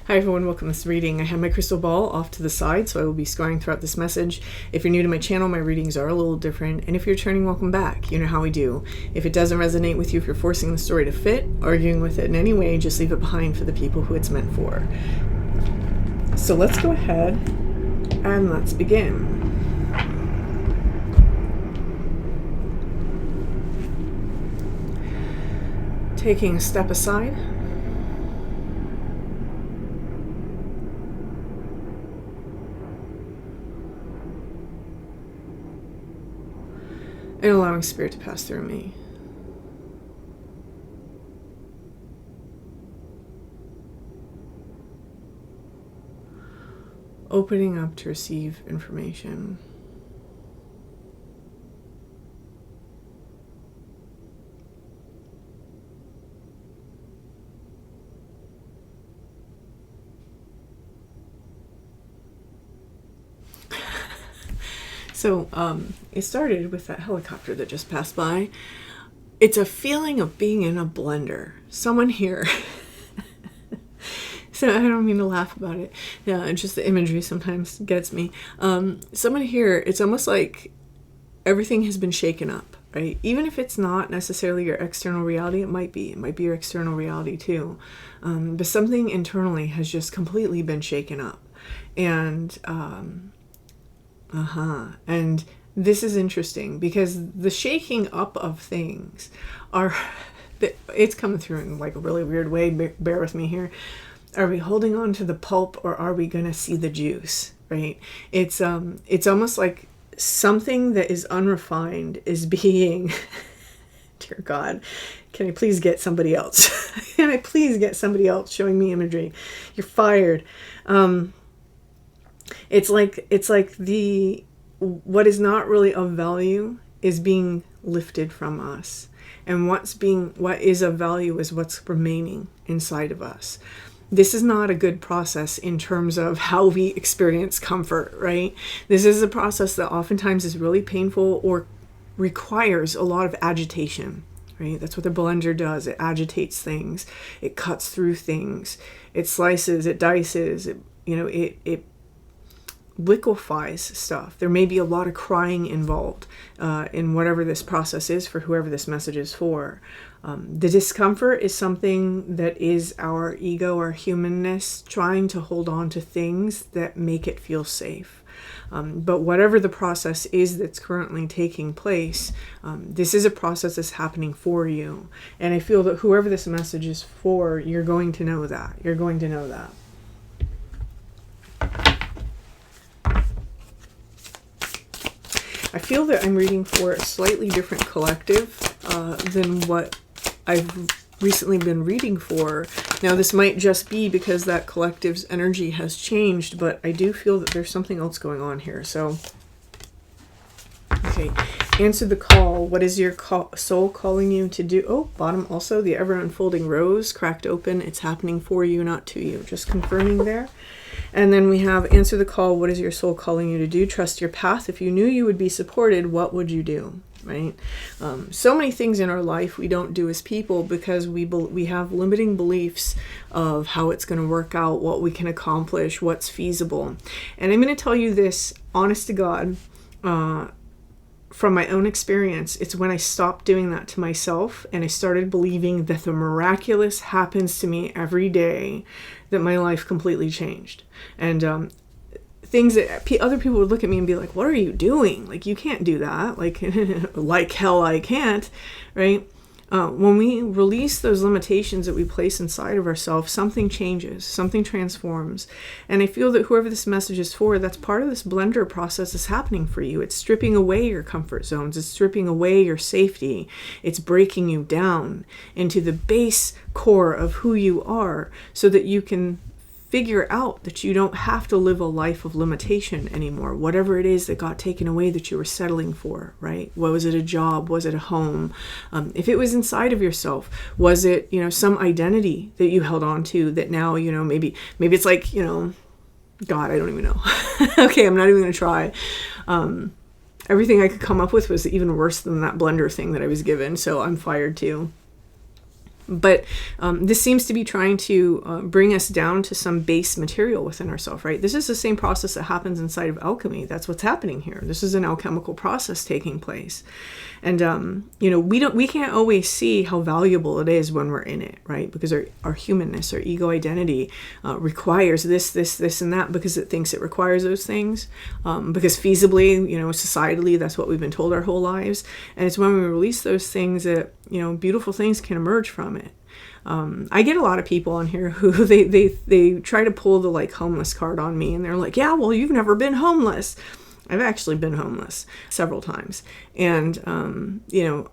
Hi everyone, welcome to this reading. I have my crystal ball off to the side, so I will be scrying throughout this message. If you're new to my channel, my readings are a little different, and if you're returning, welcome back. You know how we do. If it doesn't resonate with you, if you're forcing the story to fit, arguing with it in any way, just leave it behind for the people who it's meant for. So let's go ahead and let's begin. Taking a step aside. And allowing Spirit to pass through me. Opening up to receive information. So it started with that helicopter that just passed by. It's a feeling of being in a blender. Someone here. So I don't mean to laugh about it. Yeah, just the imagery sometimes gets me. Someone here, it's almost like everything has been shaken up, right? Even if it's not necessarily your external reality, it might be. It might be your external reality too. But something internally has just completely been shaken up. And and this is interesting because the shaking up of things are, it's coming through in like a really weird way. Bear with me here. Are we holding on to the pulp or are we going to see the juice, right? It's almost like something that is unrefined is being, dear God, can I please get somebody else? Can I please get somebody else showing me imagery? You're fired. It's like what is not really of value is being lifted from us. And what is of value is what's remaining inside of us. This is not a good process in terms of how we experience comfort, right? This is a process that oftentimes is really painful or requires a lot of agitation, right? That's what the blender does. It agitates things. It cuts through things. It slices, it dices, it liquefies stuff. There may be a lot of crying involved in whatever this process is for whoever this message is for. The discomfort is something that is our ego, our humanness, trying to hold on to things that make it feel safe. But whatever the process is that's currently taking place, this is a process that's happening for you. And I feel that whoever this message is for, you're going to know that. You're going to know that. I feel that I'm reading for a slightly different collective than what I've recently been reading for. Now, this might just be because that collective's energy has changed, but I do feel that there's something else going on here. So, okay, answer the call. What is your soul calling you to do? Oh, bottom also, the ever-unfolding rose cracked open. It's happening for you, not to you. Just confirming there. And then we have answer the call. What is your soul calling you to do? Trust your path. If you knew you would be supported, what would you do? Right? So many things in our life we don't do as people because we have limiting beliefs of how it's going to work out, what we can accomplish, what's feasible. And I'm going to tell you this, honest to God, from my own experience, it's when I stopped doing that to myself and I started believing that the miraculous happens to me every day that my life completely changed. And things that other people would look at me and be like, what are you doing? Like, you can't do that. Like hell I can't, right? When we release those limitations that we place inside of ourselves, something changes, something transforms. And I feel that whoever this message is for, that's part of this blender process that's happening for you. It's stripping away your comfort zones. It's stripping away your safety. It's breaking you down into the base core of who you are so that you can figure out that you don't have to live a life of limitation anymore. Whatever it is that got taken away that you were settling for, right? Was it a job? Was it a home? If it was inside of yourself, was it, some identity that you held on to that now, maybe it's like, God, I don't even know. Okay, I'm not even going to try. Everything I could come up with was even worse than that blender thing that I was given. So I'm fired too. But this seems to be trying to bring us down to some base material within ourselves, right? This is the same process that happens inside of alchemy. That's what's happening here. This is an alchemical process taking place. And, we can't always see how valuable it is when we're in it, right? Because our humanness, our ego identity requires this, and that, because it thinks it requires those things. Because feasibly, societally, that's what we've been told our whole lives. And it's when we release those things that, beautiful things can emerge from it. I get a lot of people on here who they try to pull the like homeless card on me, and they're like, yeah, well, you've never been homeless. I've actually been homeless several times. And,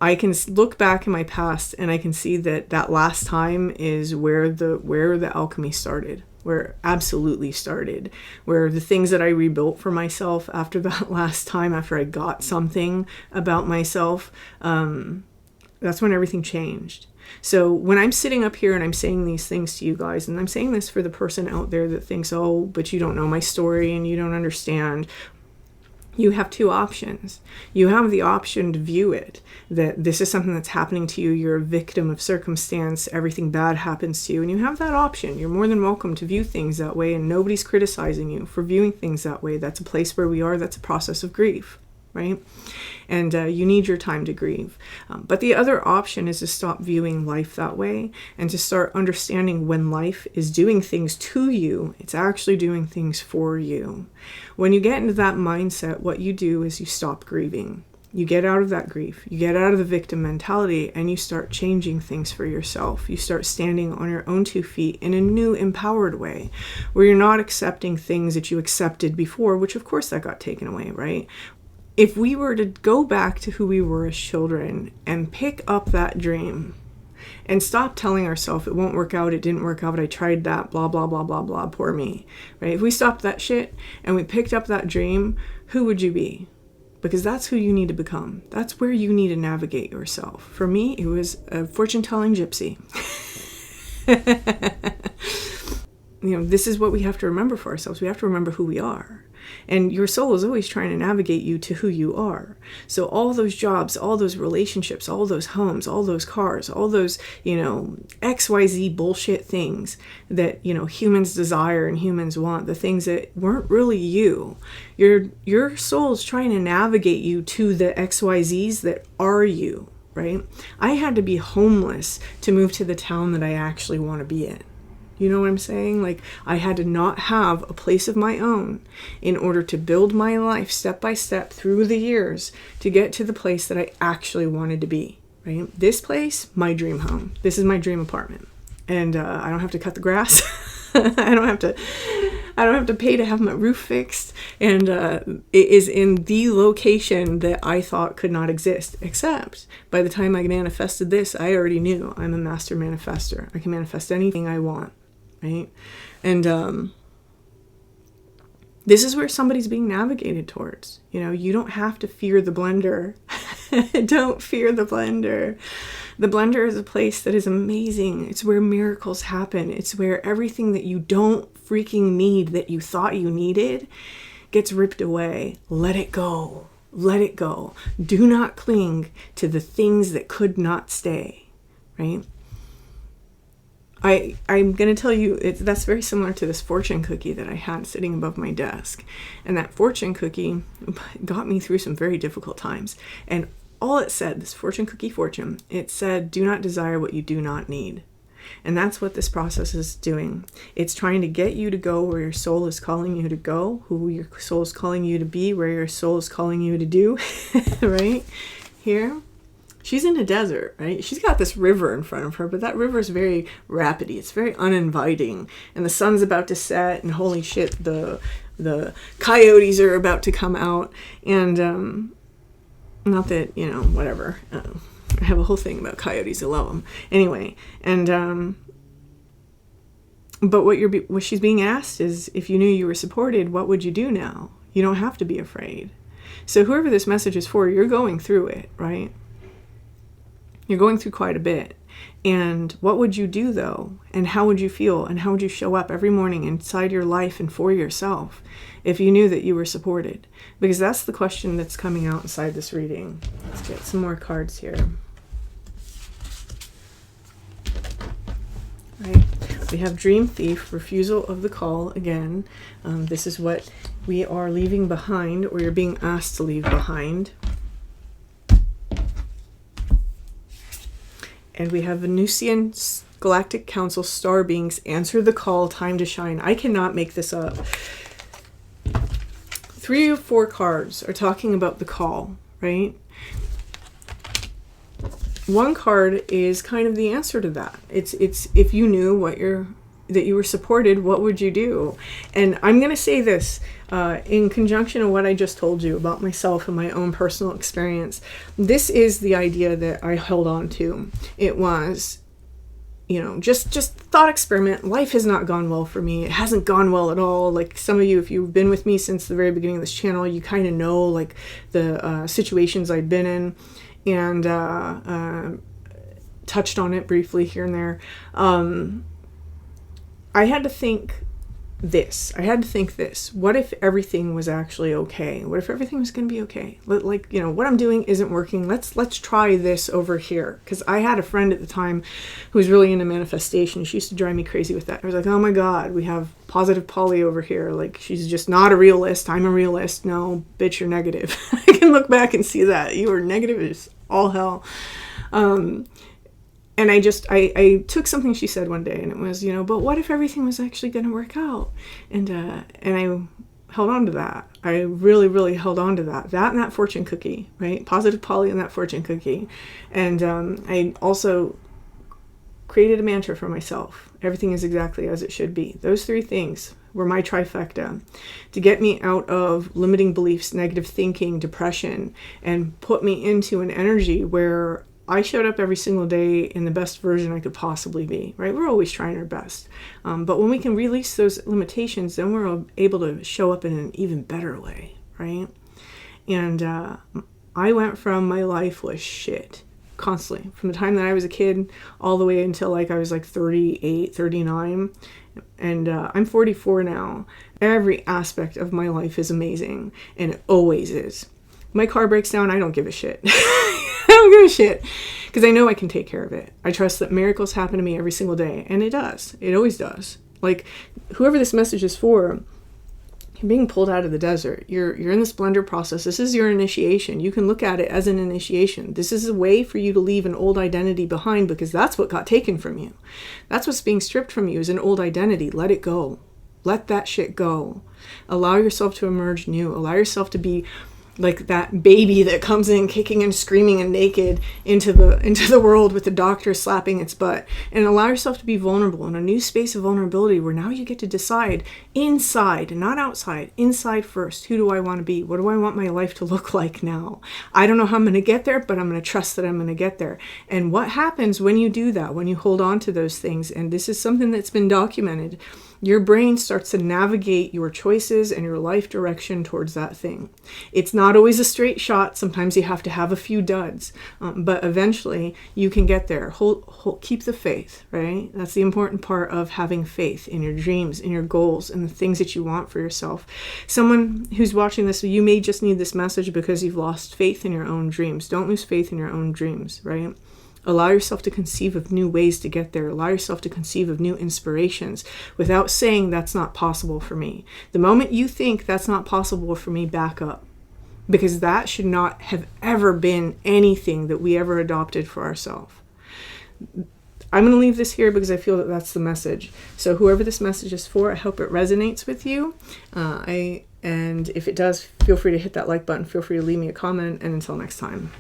I can look back in my past and I can see that last time is where the alchemy started, where it absolutely started, where the things that I rebuilt for myself after that last time, after I got something about myself, that's when everything changed. So when I'm sitting up here and I'm saying these things to you guys, and I'm saying this for the person out there that thinks, oh, but you don't know my story and you don't understand, you have two options. You have the option to view it, that this is something that's happening to you. You're a victim of circumstance. Everything bad happens to you. And you have that option. You're more than welcome to view things that way. And nobody's criticizing you for viewing things that way. That's a place where we are. That's a process of grief, right? And you need your time to grieve. But the other option is to stop viewing life that way and to start understanding when life is doing things to you, it's actually doing things for you. When you get into that mindset, what you do is you stop grieving. You get out of that grief. You get out of the victim mentality and you start changing things for yourself. You start standing on your own 2 feet in a new, empowered way where you're not accepting things that you accepted before, which of course that got taken away, right? If we were to go back to who we were as children and pick up that dream and stop telling ourselves it won't work out, it didn't work out, I tried that, blah, blah, blah, blah, blah, poor me, right? If we stopped that shit and we picked up that dream, who would you be? Because that's who you need to become. That's where you need to navigate yourself. For me, it was a fortune-telling gypsy. This is what we have to remember for ourselves. We have to remember who we are. And your soul is always trying to navigate you to who you are. So all those jobs, all those relationships, all those homes, all those cars, all those, XYZ bullshit things that, humans desire and humans want, the things that weren't really you. Your soul is trying to navigate you to the XYZs that are you, right? I had to be homeless to move to the town that I actually want to be in. You know what I'm saying? Like, I had to not have a place of my own in order to build my life step by step through the years to get to the place that I actually wanted to be, right? This place, my dream home. This is my dream apartment. And I don't have to cut the grass. I don't have to pay to have my roof fixed. And it is in the location that I thought could not exist. Except by the time I manifested this, I already knew I'm a master manifester. I can manifest anything I want. Right? And this is where somebody's being navigated towards. You don't have to fear the blender. Don't fear the blender. The blender is a place that is amazing. It's where miracles happen. It's where everything that you don't freaking need, that you thought you needed, gets ripped away. Let it go. Let it go. Do not cling to the things that could not stay. Right? I'm going to tell you, that's very similar to this fortune cookie that I had sitting above my desk. And that fortune cookie got me through some very difficult times. And all it said, this fortune cookie fortune, it said, do not desire what you do not need. And that's what this process is doing. It's trying to get you to go where your soul is calling you to go, who your soul is calling you to be, where your soul is calling you to do, right? Here. She's in a desert, right? She's got this river in front of her, but that river is very rapidy. It's very uninviting. And the sun's about to set, and holy shit, the coyotes are about to come out. And not that, whatever. I have a whole thing about coyotes. I love them. Anyway, and but what she's being asked is, if you knew you were supported, what would you do now? You don't have to be afraid. So whoever this message is for, you're going through it, right? You're going through quite a bit. And what would you do though? And how would you feel? And how would you show up every morning inside your life and for yourself if you knew that you were supported? Because that's the question that's coming out inside this reading. Let's get some more cards here. right? We have Dream Thief, refusal of the call again. This is what we are leaving behind, or you're being asked to leave behind. And we have Venusian Galactic Council star beings, answer the call, time to shine. I cannot make this up. 3 or 4 cards are talking about the call, right? One card is kind of the answer to that. It's if you knew that you were supported, what would you do? And I'm going to say this in conjunction of what I just told you about myself and my own personal experience. This is the idea that I held on to. It was, just thought experiment. Life has not gone well for me. It hasn't gone well at all. Like some of you, if you've been with me since the very beginning of this channel, you kind of know like the situations I'd been in, and touched on it briefly here and there. I had to think this. What if everything was actually okay? What if everything was going to be okay? What I'm doing isn't working. Let's try this over here. Because I had a friend at the time who was really into manifestation. She used to drive me crazy with that. I was like, oh my God, we have positive Polly over here. Like, she's just not a realist. I'm a realist. No, bitch, you're negative. I can look back and see that. You were negative as all hell. And I took something she said one day, and it was, but what if everything was actually going to work out? And I held on to that. I really, really held on to that. That and that fortune cookie, right? Positive Polly and that fortune cookie. And I also created a mantra for myself. Everything is exactly as it should be. Those 3 things were my trifecta to get me out of limiting beliefs, negative thinking, depression, and put me into an energy where I showed up every single day in the best version I could possibly be, right? We're always trying our best. But when we can release those limitations, then we're able to show up in an even better way, right? And I went from my life was shit constantly from the time that I was a kid all the way until I was 38, 39. And I'm 44 now. Every aspect of my life is amazing, and it always is. My car breaks down, I don't give a shit. I don't give a shit because I know I can take care of it. I trust that miracles happen to me every single day, and it does. It always does. Like, whoever this message is for, you're being pulled out of the desert. You're in the splendor process. This is your initiation. You can look at it as an initiation. This is a way for you to leave an old identity behind, because that's what got taken from you. That's what's being stripped from you, is an old identity. Let it go. Let that shit go. Allow yourself to emerge new. Allow yourself to be like that baby that comes in kicking and screaming and naked into the world with the doctor slapping its butt, and allow yourself to be vulnerable in a new space of vulnerability where now you get to decide inside, not outside, inside first. Who do I want to be? What do I want my life to look like now? I don't know how I'm going to get there, but I'm going to trust that I'm going to get there. And what happens when you do that, when you hold on to those things, and this is something that's been documented, your brain starts to navigate your choices and your life direction towards that thing. It's not always a straight shot. Sometimes you have to have a few duds, but eventually you can get there. Keep the faith, right? That's the important part of having faith in your dreams, in your goals, and the things that you want for yourself. Someone who's watching this, you may just need this message because you've lost faith in your own dreams. Don't lose faith in your own dreams, right? Allow yourself to conceive of new ways to get there. Allow yourself to conceive of new inspirations without saying that's not possible for me. The moment you think that's not possible for me, back up. Because that should not have ever been anything that we ever adopted for ourselves. I'm going to leave this here because I feel that that's the message. So whoever this message is for, I hope it resonates with you. And if it does, feel free to hit that like button. Feel free to leave me a comment. And until next time.